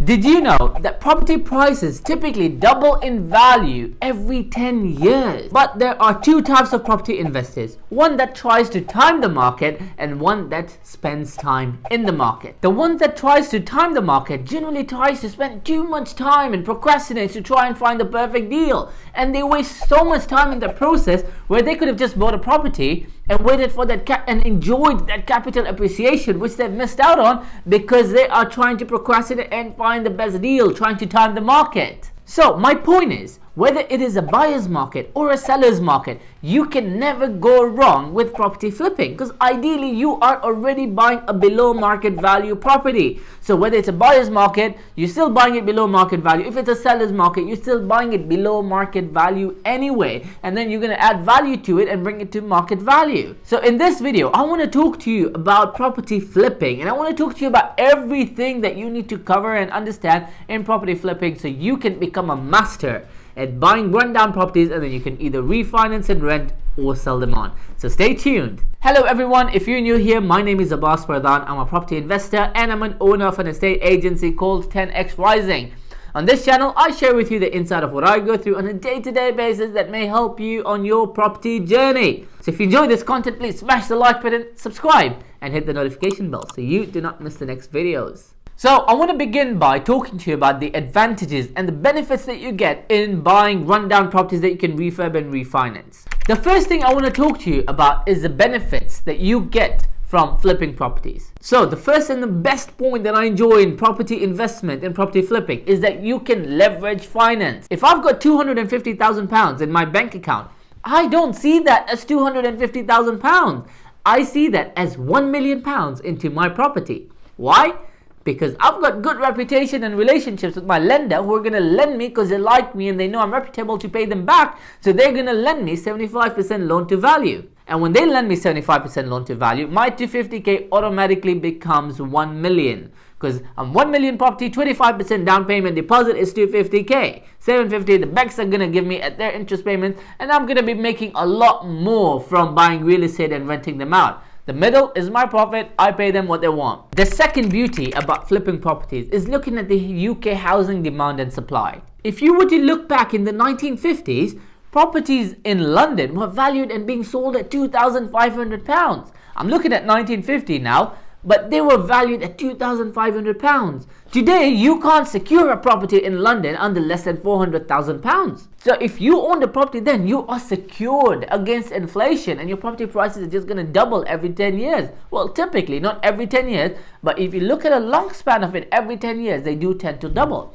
Did you know that property prices typically double in value every 10 years? But there are two types of property investors. One that tries to time the market and one that spends time in the market. The one that tries to time the market generally tries to spend too much time and procrastinates to try and find the perfect deal. And they waste so much time in the process where they could have just bought a property and waited for that and enjoyed that capital appreciation, which they've missed out on because they are trying to procrastinate and find the best deal, trying to time the market. So my point is, whether it is a buyer's market or a seller's market, you can never go wrong with property flipping, because ideally you are already buying a below market value property. So whether it's a buyer's market, you're still buying it below market value. If it's a seller's market, you're still buying it below market value anyway, and then you're going to add value to it and bring it to market value. So in this video, I want to talk to you about property flipping, and I want to talk to you about everything that you need to cover and understand in property flipping so you can become a master at buying rundown properties, and then you can either refinance and rent or sell them on. So stay tuned. Hello everyone, if you're new here, my name is Abbas Pradhan. I'm a property investor and I'm an owner of an estate agency called 10x Rising. On this channel, I share with you the inside of what I go through on a day-to-day basis that may help you on your property journey. So if you enjoy this content, please smash the like button, subscribe, and hit the notification bell so you do not miss the next videos. So I want to begin by talking to you about the advantages and the benefits that you get in buying rundown properties that you can refurb and refinance. The first thing I want to talk to you about is the benefits that you get from flipping properties. So the first and the best point that I enjoy in property investment and property flipping is that you can leverage finance. If I've got £250,000 in my bank account, I don't see that as £250,000. I see that as £1 million into my property. Why? Because I've got good reputation and relationships with my lender who are going to lend me because they like me and they know I'm reputable to pay them back. So they're going to lend me 75% loan to value. And when they lend me 75% loan to value, my 250k automatically becomes 1 million. Because I'm 1 million property, 25% down payment deposit is 250k. 750 the banks are going to give me at their interest payments, and I'm going to be making a lot more from buying real estate and renting them out. The middle is my profit, I pay them what they want. The second beauty about flipping properties is looking at the UK housing demand and supply. If you were to look back in the 1950s, properties in London were valued and being sold at £2,500. I'm looking at 1950 now, but they were valued at £2,500. Today, you can't secure a property in London under less than £400,000. So if you own the property, then you are secured against inflation, and your property prices are just going to double every 10 years. Well, typically, not every 10 years, but if you look at a long span of it, every 10 years, they do tend to double.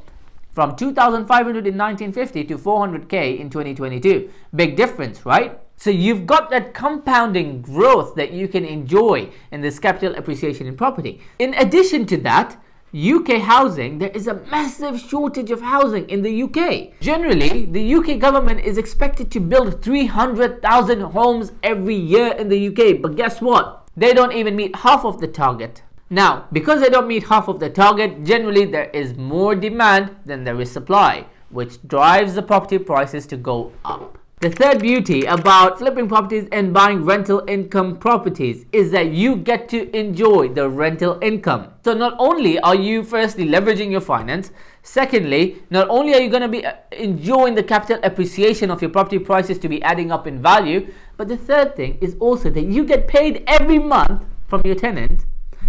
From 2,500 in 1950 to 400k in 2022. Big difference, right? So you've got that compounding growth that you can enjoy in this capital appreciation in property. In addition to that, UK housing, there is a massive shortage of housing in the UK. Generally, the UK government is expected to build 300,000 homes every year in the UK. But guess what? They don't even meet half of the target. Now, because they don't meet half of the target, generally there is more demand than there is supply, which drives the property prices to go up. The third beauty about flipping properties and buying rental income properties is that you get to enjoy the rental income. So not only are you firstly leveraging your finance, secondly, not only are you going to be enjoying the capital appreciation of your property prices to be adding up in value, but the third thing is also that you get paid every month from your tenant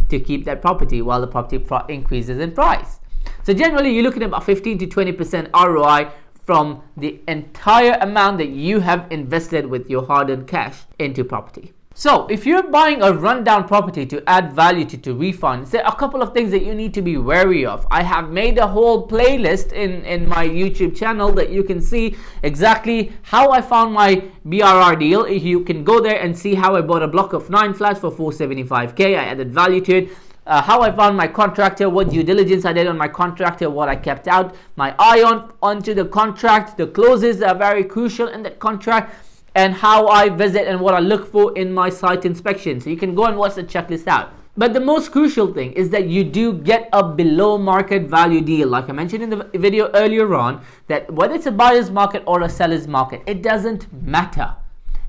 to keep that property while the property increases in price. So generally, you're looking at about 15 to 20% ROI from the entire amount that you have invested with your hard-earned cash into property. So if you're buying a rundown property to add value to refinance, there are a couple of things that you need to be wary of. I have made a whole playlist in my YouTube channel that you can see exactly how I found my BRRR deal. You can go there and see how I bought a block of 9 flats for 475k. I added value to it. How I found my contractor, what due diligence I did on my contractor, what I kept out, my eye onto the contract, the clauses are very crucial in that contract, and how I visit and what I look for in my site inspection. So you can go and watch the checklist out. But the most crucial thing is that you do get a below market value deal. Like I mentioned in the video earlier on, that whether it's a buyer's market or a seller's market, it doesn't matter,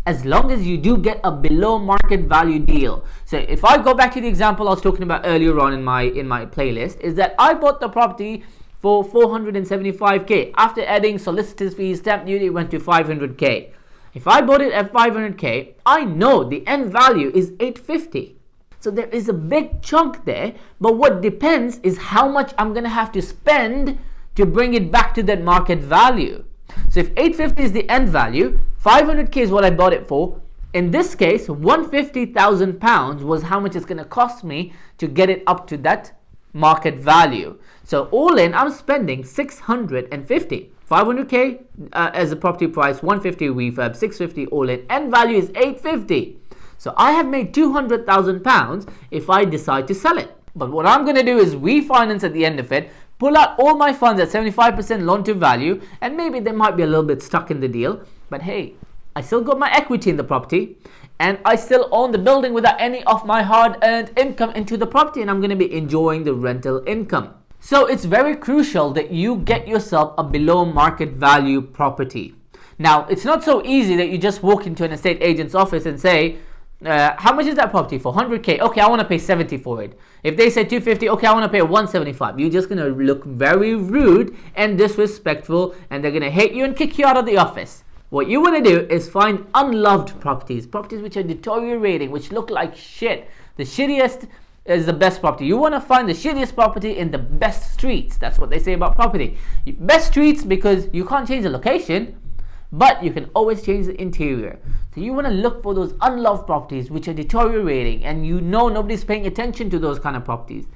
as long as you do get a below market value deal. So if I go back to the example I was talking about earlier on in my playlist, is that I bought the property for 475k. After adding solicitors fees, stamp duty, it went to 500k. If I bought it at 500k, I know the end value is 850. So there is a big chunk there, but what depends is how much I'm going to have to spend to bring it back to that market value. So if 850 is the end value, 500k is what I bought it for. In this case, £150,000 was how much it's going to cost me to get it up to that market value. So all in, I'm spending 650. 500k as a property price, 150 refurb, 650 all in. End value is 850. So I have made £200,000 if I decide to sell it. But what I'm going to do is refinance at the end of it, pull out all my funds at 75% loan to value, and maybe they might be a little bit stuck in the deal. But hey, I still got my equity in the property, and I still own the building without any of my hard-earned income into the property, and I'm going to be enjoying the rental income. So it's very crucial that you get yourself a below market value property. Now, it's not so easy that you just walk into an estate agent's office and say, how much is that property for? 100k. Okay, I want to pay 70 for it. If they say 250, okay, I want to pay 175. You're just going to look very rude and disrespectful, and they're going to hate you and kick you out of the office. What you want to do is find unloved properties which are deteriorating, which look like shit. The shittiest is the best property. You want to find the shittiest property in the best streets. That's what they say about property. Best streets, because you can't change the location, but you can always change the interior. So you want to look for those unloved properties which are deteriorating, and you know nobody's paying attention to those kind of properties.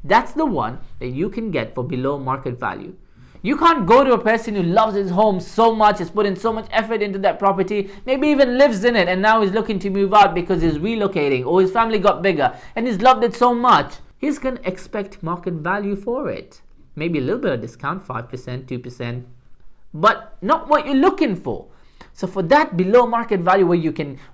That's the one that you can get for below market value. You can't go to a person who loves his home so much, has put in so much effort into that property, maybe even lives in it, and now is looking to move out because he's relocating or his family got bigger and he's loved it so much. He's going to expect market value for it. Maybe a little bit of discount, 5%, 2%, but not what you're looking for. So for that below market value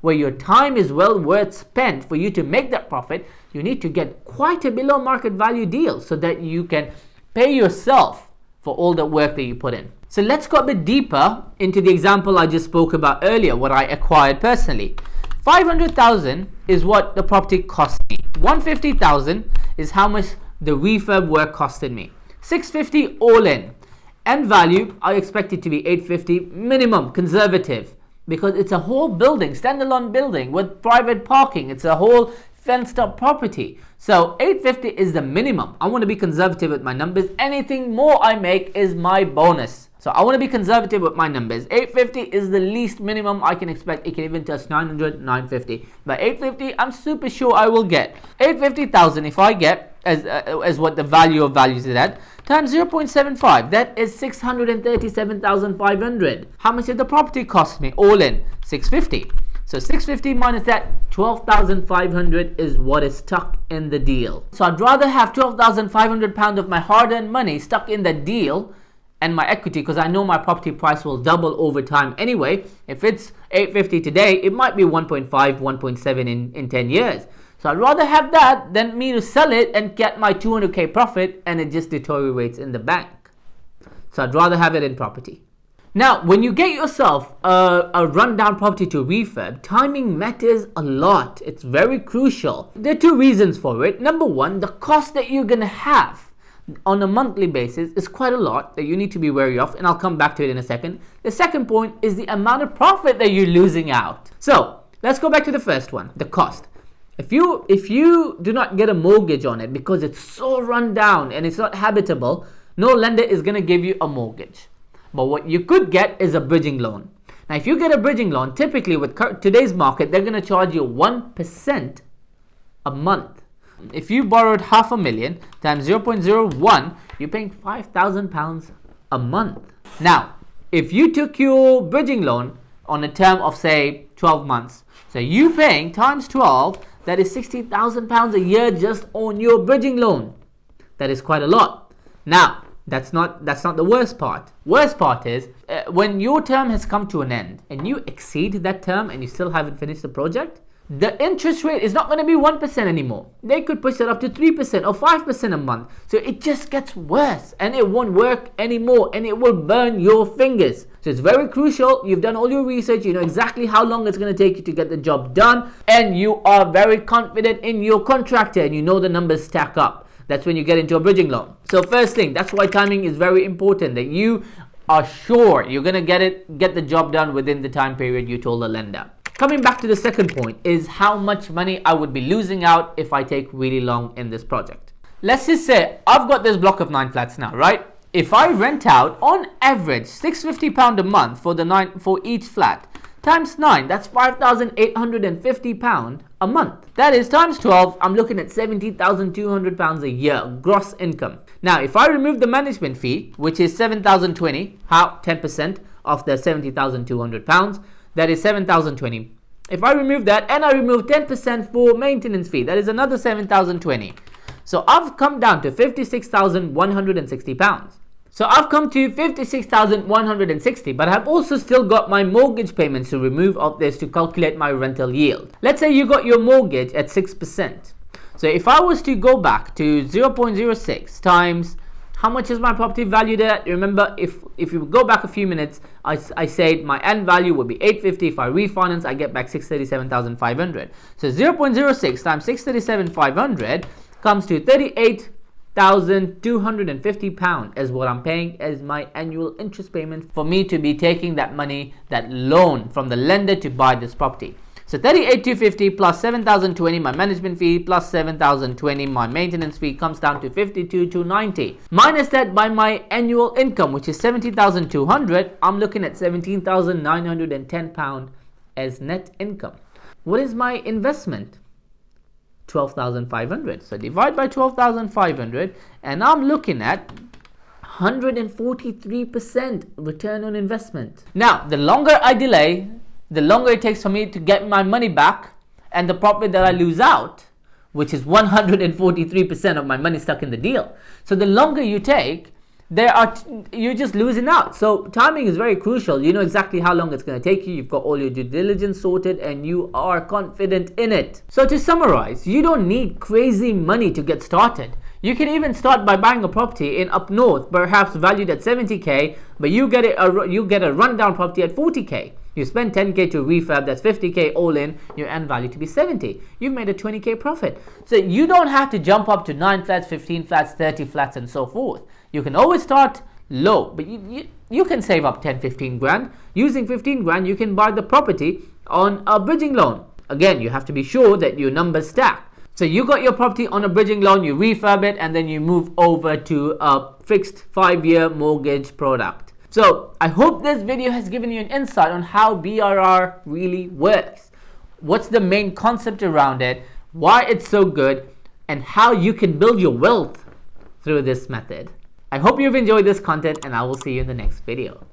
where your time is well worth spent for you to make that profit, you need to get quite a below market value deal so that you can pay yourself for all the work that you put in. So let's go a bit deeper into the example I just spoke about earlier, what I acquired personally. 500,000 is what the property cost me. 150,000 is how much the refurb work costed me. 650 all in. End value, I expect it to be 850 minimum, conservative, because it's a whole building, standalone building with private parking. It's a whole fenced up property. So 850 is the minimum. I want to be conservative with my numbers. Anything more I make is my bonus. So I want to be conservative with my numbers. 850 is the least minimum I can expect. It can even touch 900, 950. But 850, I'm super sure I will get. 850,000 if I get, as what the value of values is at, times 0.75, that is 637,500. How much did the property cost me all in? 650. So 650 minus that, 12,500 is what is stuck in the deal. So I'd rather have 12,500 pounds of my hard-earned money stuck in the deal and my equity, because I know my property price will double over time anyway. If it's 850 today, it might be 1.5, 1.7 in 10 years. So I'd rather have that than me to sell it and get my 200k profit and it just deteriorates in the bank. So I'd rather have it in property. Now, when you get yourself a rundown property to refurb, timing matters a lot. It's very crucial. There are two reasons for it. Number one, the cost that you're going to have on a monthly basis is quite a lot that you need to be wary of, and I'll come back to it in a second. The second point is the amount of profit that you're losing out. So let's go back to the first one, the cost. If you do not get a mortgage on it because it's so run down and it's not habitable, no lender is going to give you a mortgage. But what you could get is a bridging loan. Now, if you get a bridging loan, typically with today's market, they're going to charge you 1% a month. If you borrowed $500,000 times 0.01, you're paying £5,000 a month. Now, if you took your bridging loan on a term of, say, 12 months, so you paying times 12, that is £60,000 a year just on your bridging loan. That is quite a lot. Now, that's not the worst part. Worst part is when your term has come to an end and you exceed that term and you still haven't finished the project, the interest rate is not going to be 1% anymore. They could push it up to 3% or 5% a month. So it just gets worse and it won't work anymore and it will burn your fingers. So it's very crucial. You've done all your research. You know exactly how long it's going to take you to get the job done, and you are very confident in your contractor and you know the numbers stack up. That's when you get into a bridging loan. So first thing, that's why timing is very important, that you are sure you're going to get the job done within the time period you told the lender. Coming back to the second point is how much money I would be losing out if I take really long in this project. Let's just say I've got this block of 9 flats now, right? If I rent out on average £650 a month for each flat, times 9, that's £5,850 a month. That is times 12, I'm looking at £70,200 a year gross income. Now, if I remove the management fee, which is £7,020, how 10% of the £70,200, that is £7,020. If I remove that and I remove 10% for maintenance fee, that is another £7,020. So I've come down to £56,160. So I've come to £56,160, but I've also still got my mortgage payments to remove of this to calculate my rental yield. Let's say you got your mortgage at 6%. So if I was to go back to 0.06 times, how much is my property valued at? Remember, if you go back a few minutes, I said my end value would be 850. If I refinance, I get back 637,500. So 0.06 times 637,500 comes to £38,250 is what I'm paying as my annual interest payment for me to be taking that money, that loan from the lender to buy this property. So 38,250 plus 7,020 my management fee plus 7,020 my maintenance fee comes down to 52,290. Minus that by my annual income, which is 70,200, I'm looking at £17,910 as net income. What is my investment? 12,500. So divide by 12,500 and I'm looking at 143% return on investment. Now, the longer I delay, the longer it takes for me to get my money back, and the profit that I lose out, which is 143% of my money stuck in the deal. So the longer you take, you're just losing out. So timing is very crucial. You know exactly how long it's going to take you. You've got all your due diligence sorted and you are confident in it. So to summarize, you don't need crazy money to get started. You can even start by buying a property in up north, perhaps valued at 70k, but you get a rundown property at 40k. You spend 10k to refurb, that's 50k all in, your end value to be 70. You've made a 20k profit. So you don't have to jump up to 9 flats, 15 flats, 30 flats and so forth. You can always start low, but you can save up 10, 15 grand. Using 15 grand, you can buy the property on a bridging loan. Again, you have to be sure that your numbers stack. So you got your property on a bridging loan, you refurb it, and then you move over to a fixed 5-year mortgage product. So I hope this video has given you an insight on how BRRR really works. What's the main concept around it, why it's so good, and how you can build your wealth through this method. I hope you've enjoyed this content and I will see you in the next video.